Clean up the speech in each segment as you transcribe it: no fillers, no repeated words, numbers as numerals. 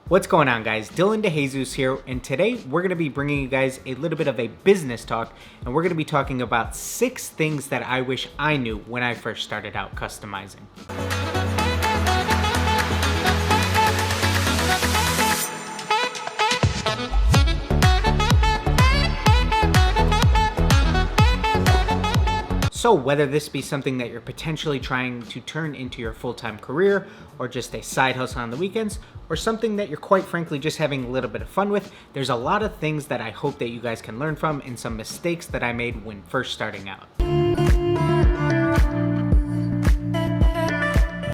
What's going on, guys? Dillon DeJesus here, and today we're going to be bringing you guys a little bit of a business talk, and we're going to be talking about 6 things that I wish I knew when I first started out customizing. So whether this be something that you're potentially trying to turn into your full-time career, or just a side hustle on the weekends, or something that you're quite frankly just having a little bit of fun with, there's a lot of things that I hope that you guys can learn from and some mistakes that I made when first starting out.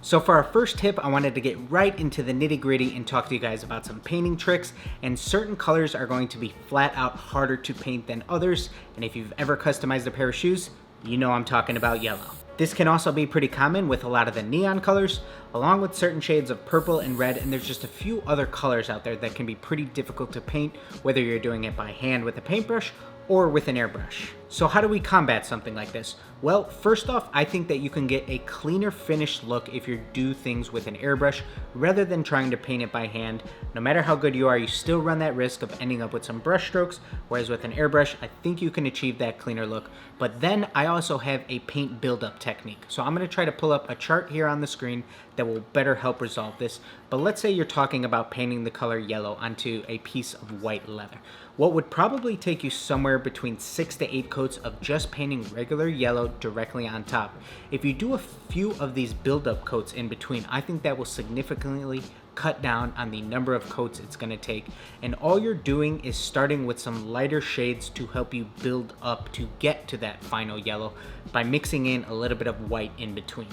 So for our first tip, I wanted to get right into the nitty-gritty and talk to you guys about some painting tricks, and certain colors are going to be flat out harder to paint than others, and if you've ever customized a pair of shoes, you know I'm talking about yellow. This can also be pretty common with a lot of the neon colors, along with certain shades of purple and red, and there's just a few other colors out there that can be pretty difficult to paint, whether you're doing it by hand with a paintbrush or with an airbrush. So how do we combat something like this? Well, first off, I think that you can get a cleaner finished look if you do things with an airbrush rather than trying to paint it by hand. No matter how good you are, you still run that risk of ending up with some brush strokes, whereas with an airbrush, I think you can achieve that cleaner look. But then I also have a paint buildup technique. So I'm gonna try to pull up a chart here on the screen that will better help resolve this. But let's say you're talking about painting the color yellow onto a piece of white leather. What would probably take you somewhere between 6 to 8 coats of just painting regular yellow directly on top. If you do a few of these build-up coats in between, I think that will significantly cut down on the number of coats it's going to take. And all you're doing is starting with some lighter shades to help you build up to get to that final yellow by mixing in a little bit of white in between.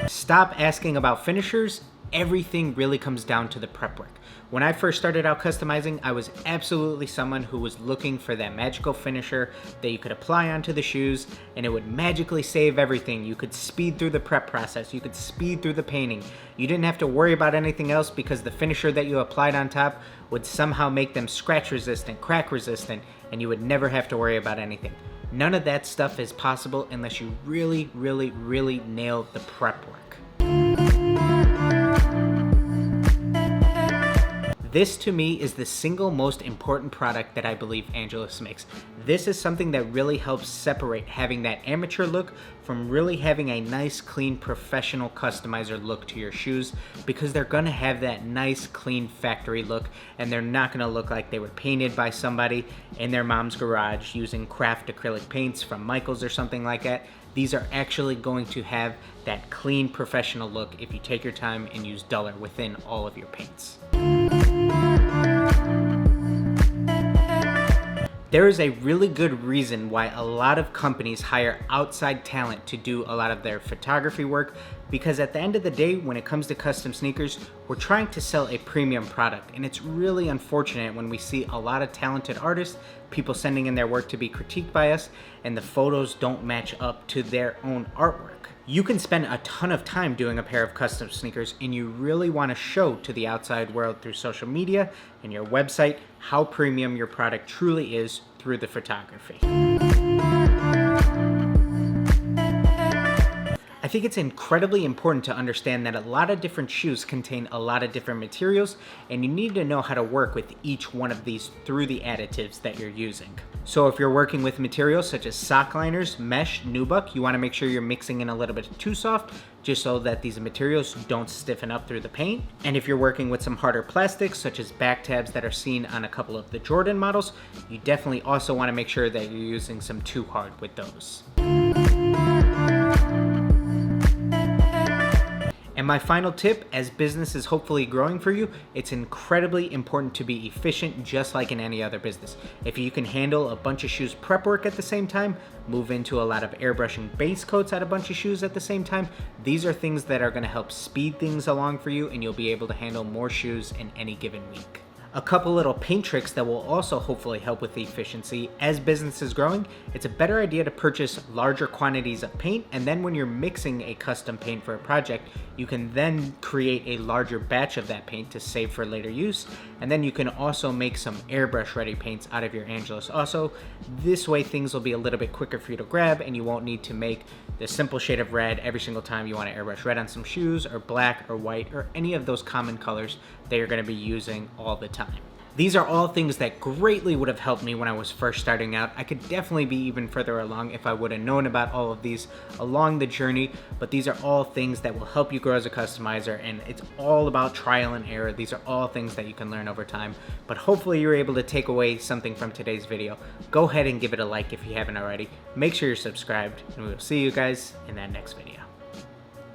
Stop asking about finishers. Everything really comes down to the prep work. When I first started out customizing, I was absolutely someone who was looking for that magical finisher that you could apply onto the shoes and it would magically save everything. You could speed through the prep process, you could speed through the painting. You didn't have to worry about anything else because the finisher that you applied on top would somehow make them scratch resistant, crack resistant, and you would never have to worry about anything. None of that stuff is possible unless you really nail the prep work. This to me is the single most important product that I believe Angelus makes. This is something that really helps separate having that amateur look from really having a nice, clean, professional customizer look to your shoes, because they're gonna have that nice, clean factory look, and they're not gonna look like they were painted by somebody in their mom's garage using craft acrylic paints from Michael's or something like that. These are actually going to have that clean, professional look if you take your time and use duller within all of your paints. There is a really good reason why a lot of companies hire outside talent to do a lot of their photography work, because at the end of the day, when it comes to custom sneakers, we're trying to sell a premium product, and it's really unfortunate when we see a lot of talented artists, people sending in their work to be critiqued by us, and the photos don't match up to their own artwork. You can spend a ton of time doing a pair of custom sneakers, and you really want to show to the outside world through social media and your website how premium your product truly is through the photography. I think it's incredibly important to understand that a lot of different shoes contain a lot of different materials, and you need to know how to work with each one of these through the additives that you're using. So if you're working with materials such as sock liners, mesh, nubuck, you want to make sure you're mixing in a little bit too soft, just so that these materials don't stiffen up through the paint. And if you're working with some harder plastics, such as back tabs that are seen on a couple of the Jordan models, you definitely also want to make sure that you're using some too hard with those. And my final tip, as business is hopefully growing for you, it's incredibly important to be efficient just like in any other business. If you can handle a bunch of shoes prep work at the same time, move into a lot of airbrushing base coats at a bunch of shoes at the same time, these are things that are going to help speed things along for you, and you'll be able to handle more shoes in any given week. A couple little paint tricks that will also hopefully help with the efficiency. As business is growing, it's a better idea to purchase larger quantities of paint, and then when you're mixing a custom paint for a project, you can then create a larger batch of that paint to save for later use, and then you can also make some airbrush ready paints out of your angelus also. This way things will be a little bit quicker for you to grab, and you won't need to make the simple shade of red every single time you want to airbrush red on some shoes, or black or white, or any of those common colors that you're going to be using all the time. These are all things that greatly would have helped me when I was first starting out. I could definitely be even further along if I would have known about all of these along the journey, but these are all things that will help you grow as a customizer, and it's all about trial and error. These are all things that you can learn over time, but hopefully you're able to take away something from today's video. Go ahead and give it a like if you haven't already. Make sure you're subscribed, and we will see you guys in that next video.